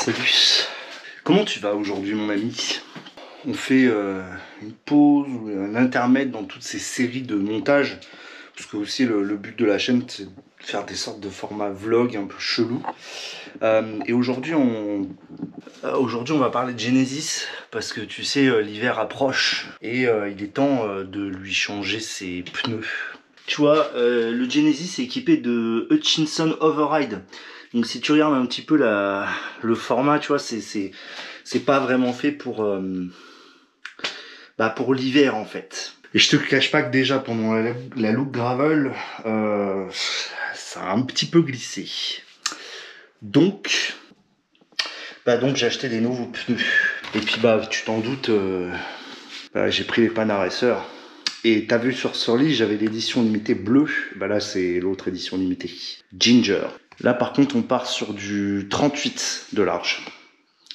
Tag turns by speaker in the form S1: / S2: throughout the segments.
S1: Salut. Comment tu vas aujourd'hui mon ami? On fait une pause ou un intermède dans toutes ces séries de montage. Parce que aussi le but de la chaîne c'est de faire des sortes de formats vlog un peu chelou. Et aujourd'hui on va parler de Genesis. Parce que tu sais l'hiver approche. Et il est temps de lui changer ses pneus. Tu vois, le Genesis est équipé de Hutchinson Override. Donc si tu regardes un petit peu le format, tu vois, c'est pas vraiment fait pour l'hiver en fait. Et je te cache pas que déjà pendant la loop gravel, ça a un petit peu glissé. Donc j'ai acheté des nouveaux pneus. Et puis tu t'en doutes, j'ai pris les Pana Racer. Et t'as vu sur Surly, j'avais l'édition limitée bleue. Là c'est l'autre édition limitée, Ginger. Là par contre on part sur du 38 de large.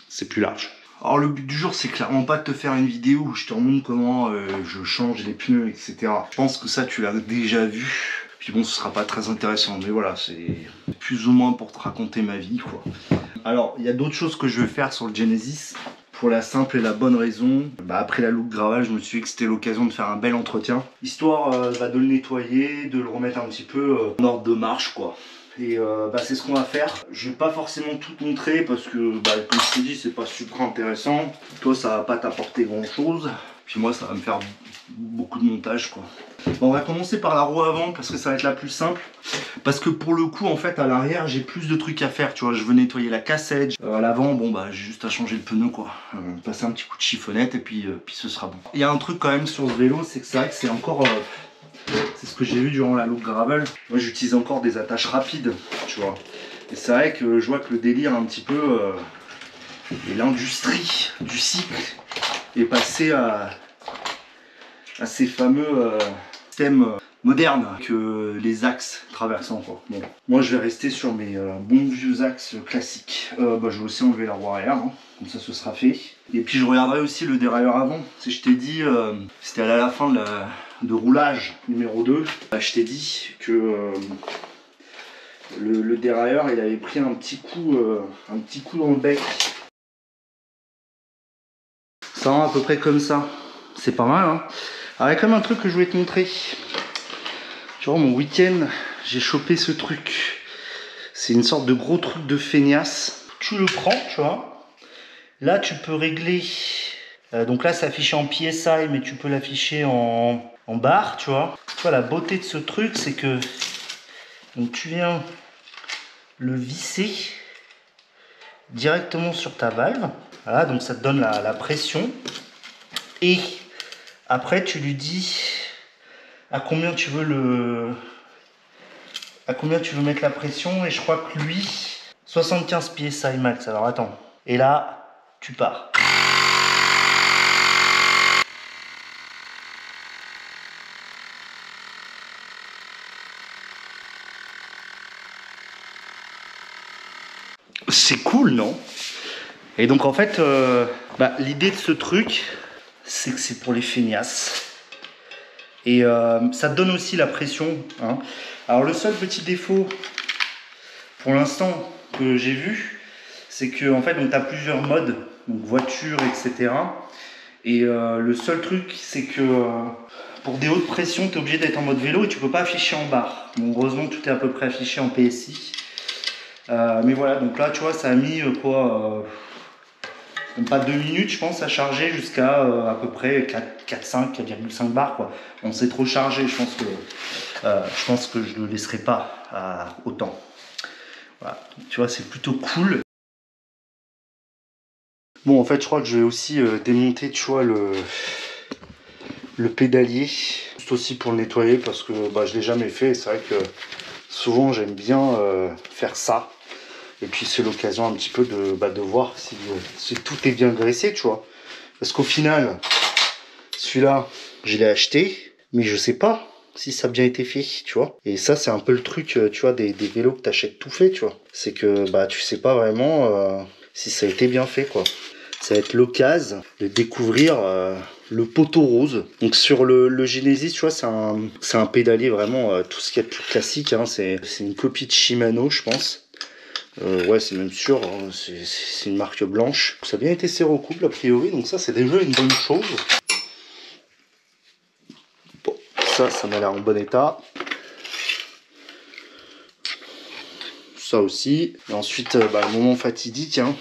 S1: C'est plus large. Alors le but du jour c'est clairement pas de te faire une vidéo où je te remontre comment je change les pneus, etc. Je pense que ça tu l'as déjà vu. Puis bon, ce sera pas très intéressant, mais voilà, c'est plus ou moins pour te raconter ma vie, quoi. Alors, il y a d'autres choses que je vais faire sur le Genesis. Pour la simple et la bonne raison, après la loop gravel, je me suis dit que c'était l'occasion de faire un bel entretien. Histoire de le nettoyer, de le remettre un petit peu en ordre de marche, quoi. Et c'est ce qu'on va faire. Je vais pas forcément tout te montrer parce que, comme je te dis, c'est pas super intéressant. Toi, ça va pas t'apporter grand chose. Puis moi, ça va me faire beaucoup de montage, quoi. Bon, on va commencer par la roue avant parce que ça va être la plus simple. Parce que pour le coup, en fait, à l'arrière, j'ai plus de trucs à faire. Tu vois, je veux nettoyer la cassette. À l'avant, j'ai juste à changer le pneu, quoi. Passer un petit coup de chiffonnette et puis ce sera bon. Il y a un truc quand même sur ce vélo, c'est que c'est vrai que c'est encore... c'est ce que j'ai vu durant la loop gravel. Moi, j'utilise encore des attaches rapides, tu vois. Et c'est vrai que je vois que le délire un petit peu... et l'industrie du cycle est passée à ces fameux systèmes modernes que les axes traversants, quoi. Bon. Moi je vais rester sur mes bons vieux axes classiques. Je vais aussi enlever la roue arrière, hein. Comme ça ce sera fait. Et puis je regarderai aussi le dérailleur avant. Si je t'ai dit, c'était à la fin de roulage numéro 2, je t'ai dit que le dérailleur il avait pris un petit coup dans le bec. Ça rend à peu près comme ça. C'est pas mal, hein. Alors il y a quand même un truc que je voulais te montrer. Tu vois, mon week-end, j'ai chopé ce truc. C'est une sorte de gros truc de feignasse. Tu le prends, tu vois. Là, tu peux régler. Donc là, c'est affiché en PSI, mais tu peux l'afficher en bar, tu vois. Tu vois, la beauté de ce truc, c'est que donc, tu viens le visser directement sur ta valve. Voilà, donc ça te donne la pression. Et après, tu lui dis à combien tu veux mettre la pression. Et je crois que lui, 75 PSI max. Alors attends. Et là, tu pars. C'est cool, non? Et donc en fait, l'idée de ce truc, c'est que c'est pour les feignasses. Et ça te donne aussi la pression, hein. Alors le seul petit défaut, pour l'instant, que j'ai vu, c'est que en fait, tu as plusieurs modes, donc voiture, etc. Et le seul truc, c'est que pour des hautes pressions, tu es obligé d'être en mode vélo et tu peux pas afficher en barre. Bon, heureusement, tout est à peu près affiché en PSI. Mais voilà, donc là, tu vois, ça a mis même pas 2 minutes, je pense, à charger jusqu'à à peu près 4,5 bars, quoi. On s'est trop chargé, je pense que je ne le laisserai pas à autant. Voilà, tu vois, c'est plutôt cool. Bon, en fait, je crois que je vais aussi démonter, tu vois, le pédalier. Juste aussi pour le nettoyer parce que je ne l'ai jamais fait. C'est vrai que souvent, j'aime bien faire ça. Et puis, c'est l'occasion un petit peu de voir si tout est bien graissé, tu vois. Parce qu'au final, celui-là, je l'ai acheté, mais je sais pas si ça a bien été fait, tu vois. Et ça, c'est un peu le truc, tu vois, des vélos que tu achètes tout fait, tu vois. C'est que tu sais pas vraiment si ça a été bien fait, quoi. Ça va être l'occasion de découvrir le poteau rose. Donc sur le Genesis, tu vois, c'est un pédalier vraiment tout ce qu'il y a de plus classique, hein. C'est une copie de Shimano, je pense. Ouais, c'est même sûr, hein, c'est une marque blanche. Ça a bien été serré au couple a priori, donc ça c'est déjà une bonne chose. Bon, ça m'a l'air en bon état. Ça aussi. Et ensuite, le moment fatidique. Hein.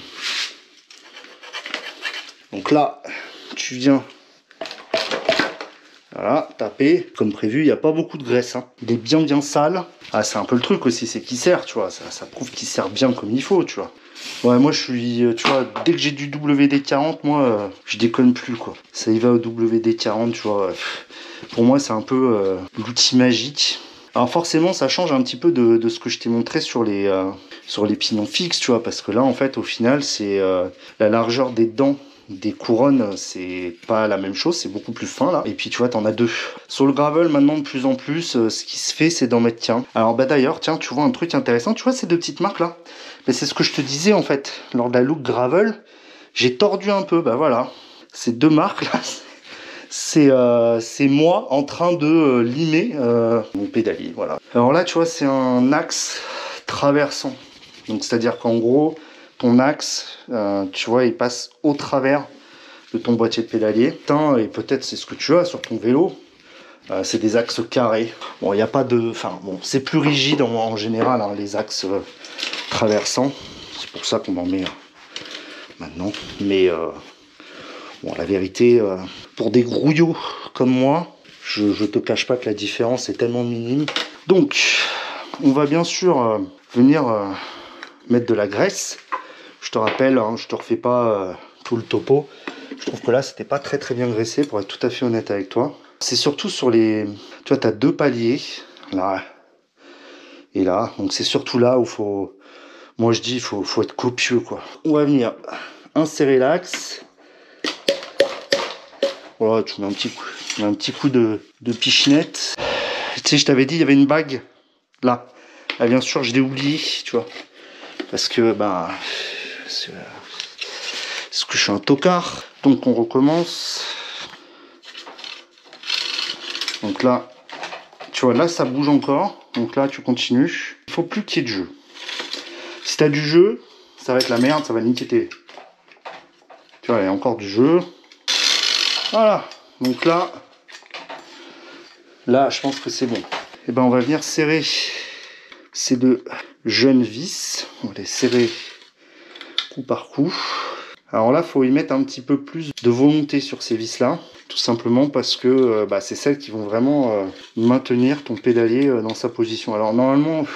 S1: Donc là, tu viens, voilà, taper. Comme prévu, il n'y a pas beaucoup de graisse. Hein. Il est bien sale. Ah, c'est un peu le truc aussi, c'est qu'il sert, tu vois. Ça prouve qu'il sert bien comme il faut, tu vois. Ouais, moi je suis, tu vois, dès que j'ai du WD-40, moi, je déconne plus, quoi. Ça y va au WD-40, tu vois. Pour moi, c'est un peu l'outil magique. Alors forcément, ça change un petit peu de ce que je t'ai montré sur les pignons fixes, tu vois, parce que là, en fait, au final, c'est la largeur des dents des couronnes, c'est pas la même chose, c'est beaucoup plus fin là. Et puis tu vois, t'en as deux. Sur le gravel, maintenant de plus en plus, ce qui se fait, c'est d'en mettre, tiens. Alors bah d'ailleurs, tiens, tu vois un truc intéressant, tu vois ces deux petites marques là. Mais c'est ce que je te disais en fait, lors de la look gravel, j'ai tordu un peu, bah voilà. Ces deux marques là, c'est moi en train de limer mon pédalier, voilà. Alors là, tu vois, c'est un axe traversant. Donc c'est-à-dire qu'en gros, ton axe, tu vois, il passe au travers de ton boîtier de pédalier. Et peut-être c'est ce que tu as sur ton vélo. C'est des axes carrés. Bon, il n'y a pas de... Enfin, bon, c'est plus rigide en général, hein, les axes traversants. C'est pour ça qu'on en met maintenant. Mais bon, la vérité, pour des grouillots comme moi, je te cache pas que la différence est tellement minime. Donc, on va bien sûr venir mettre de la graisse. Je te rappelle, hein, je te refais pas tout le topo. Je trouve que là, c'était pas très bien graissé, pour être tout à fait honnête avec toi. C'est surtout sur les... Tu vois, tu as deux paliers, là et là. Donc c'est surtout là où faut... Moi, je dis, faut être copieux, quoi. On va venir insérer l'axe. Voilà, tu mets un petit coup de pichenette. Tu sais, je t'avais dit, il y avait une bague, là. Là, bien sûr, je l'ai oublié, tu vois. Parce que, parce que je suis un tocard. Donc, on recommence. Donc là, tu vois, là, ça bouge encore. Donc là, tu continues. Il faut plus qu'il y ait de jeu. Si tu as du jeu, ça va être la merde, ça va niquer tes... Tu vois, il y a encore du jeu. Voilà. Donc là, je pense que c'est bon. Et ben, on va venir serrer ces deux jeunes vis. On va les serrer coup par coup. Alors là, il faut y mettre un petit peu plus de volonté sur ces vis-là. Tout simplement parce que c'est celles qui vont vraiment maintenir ton pédalier dans sa position. Alors normalement,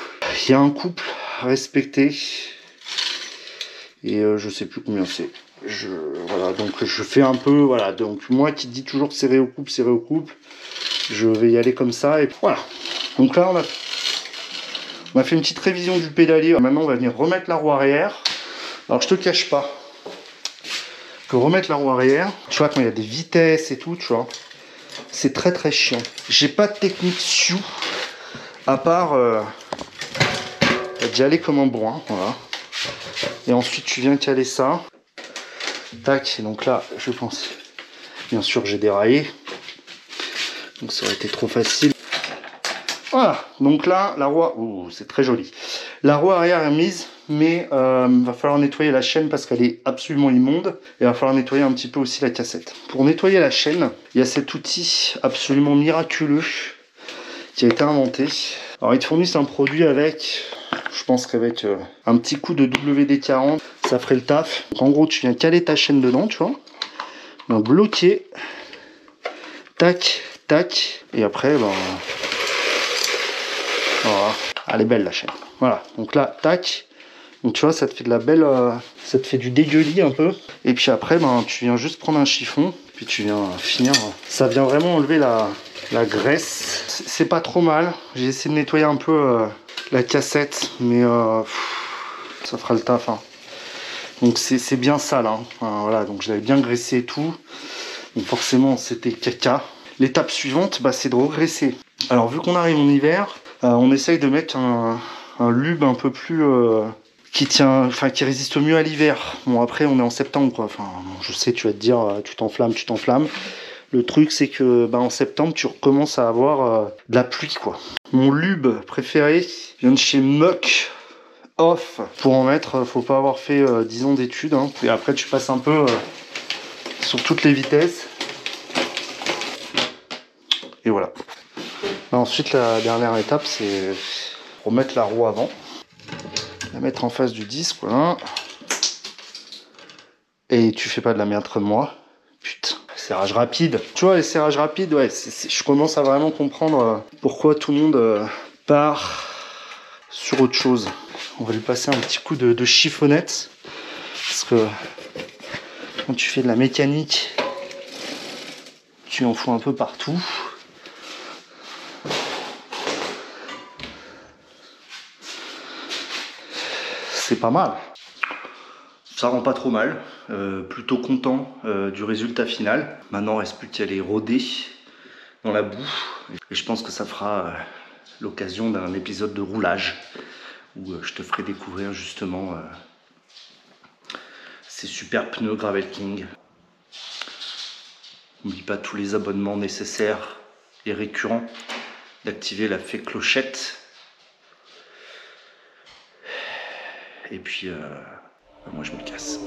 S1: il y a un couple à respecter. Et je sais plus combien c'est. Voilà, donc je fais un peu, voilà. Donc moi qui dis toujours serrer au couple, je vais y aller comme ça. Et voilà. Donc là, on a fait une petite révision du pédalier. Maintenant, on va venir remettre la roue arrière. Alors je te cache pas que remettre la roue arrière, tu vois, quand il y a des vitesses et tout, tu vois, c'est très chiant. J'ai pas de technique sioux à part d'y aller comme un bourrin, voilà. Et ensuite tu viens caler ça, tac. Et donc là, je pense, bien sûr, j'ai déraillé, donc ça aurait été trop facile. Voilà, donc là, la roue, c'est très joli. La roue arrière est mise, mais va falloir nettoyer la chaîne parce qu'elle est absolument immonde. Et il va falloir nettoyer un petit peu aussi la cassette. Pour nettoyer la chaîne, il y a cet outil absolument miraculeux qui a été inventé. Alors ils te fournissent un produit avec, je pense qu'avec un petit coup de WD-40, ça ferait le taf. Donc en gros, tu viens caler ta chaîne dedans, tu vois. Donc bloquer, tac, tac, et après, voilà. Elle est belle la chaîne. Voilà, donc là, tac. Donc tu vois, ça te fait de la belle, ça te fait du dégueulis un peu. Et puis après, tu viens juste prendre un chiffon, puis tu viens finir. Ça vient vraiment enlever la graisse. C'est pas trop mal. J'ai essayé de nettoyer un peu la cassette, mais ça fera le taf. Hein. Donc c'est bien sale. Hein. Voilà, donc je l'avais bien graissé et tout. Donc forcément, c'était caca. L'étape suivante, c'est de regresser. Alors vu qu'on arrive en hiver, on essaye de mettre un lube un peu plus qui résiste mieux à l'hiver. Bon, après on est en septembre, quoi. Enfin, je sais, tu vas te dire, tu t'enflammes. Le truc, c'est que en septembre, tu recommences à avoir de la pluie, quoi. Mon lube préféré vient de chez Muck off. Pour en mettre, faut pas avoir fait 10 ans d'études. Hein. Et après, tu passes un peu sur toutes les vitesses. Et voilà. Ensuite, la dernière étape, c'est remettre la roue avant. La mettre en face du disque, voilà. Et tu fais pas de la merde comme moi. Putain, serrage rapide. Tu vois, les serrages rapides, ouais, je commence à vraiment comprendre pourquoi tout le monde part sur autre chose. On va lui passer un petit coup de chiffonnette. Parce que quand tu fais de la mécanique, tu en fous un peu partout. C'est pas mal. Ça rend pas trop mal. Plutôt content du résultat final. Maintenant, il reste plus qu'à les rôder dans la boue. Et je pense que ça fera l'occasion d'un épisode de roulage où je te ferai découvrir justement ces super pneus Gravel King. N'oublie pas tous les abonnements nécessaires et récurrents, d'activer la fée clochette. Et puis, moi je me casse.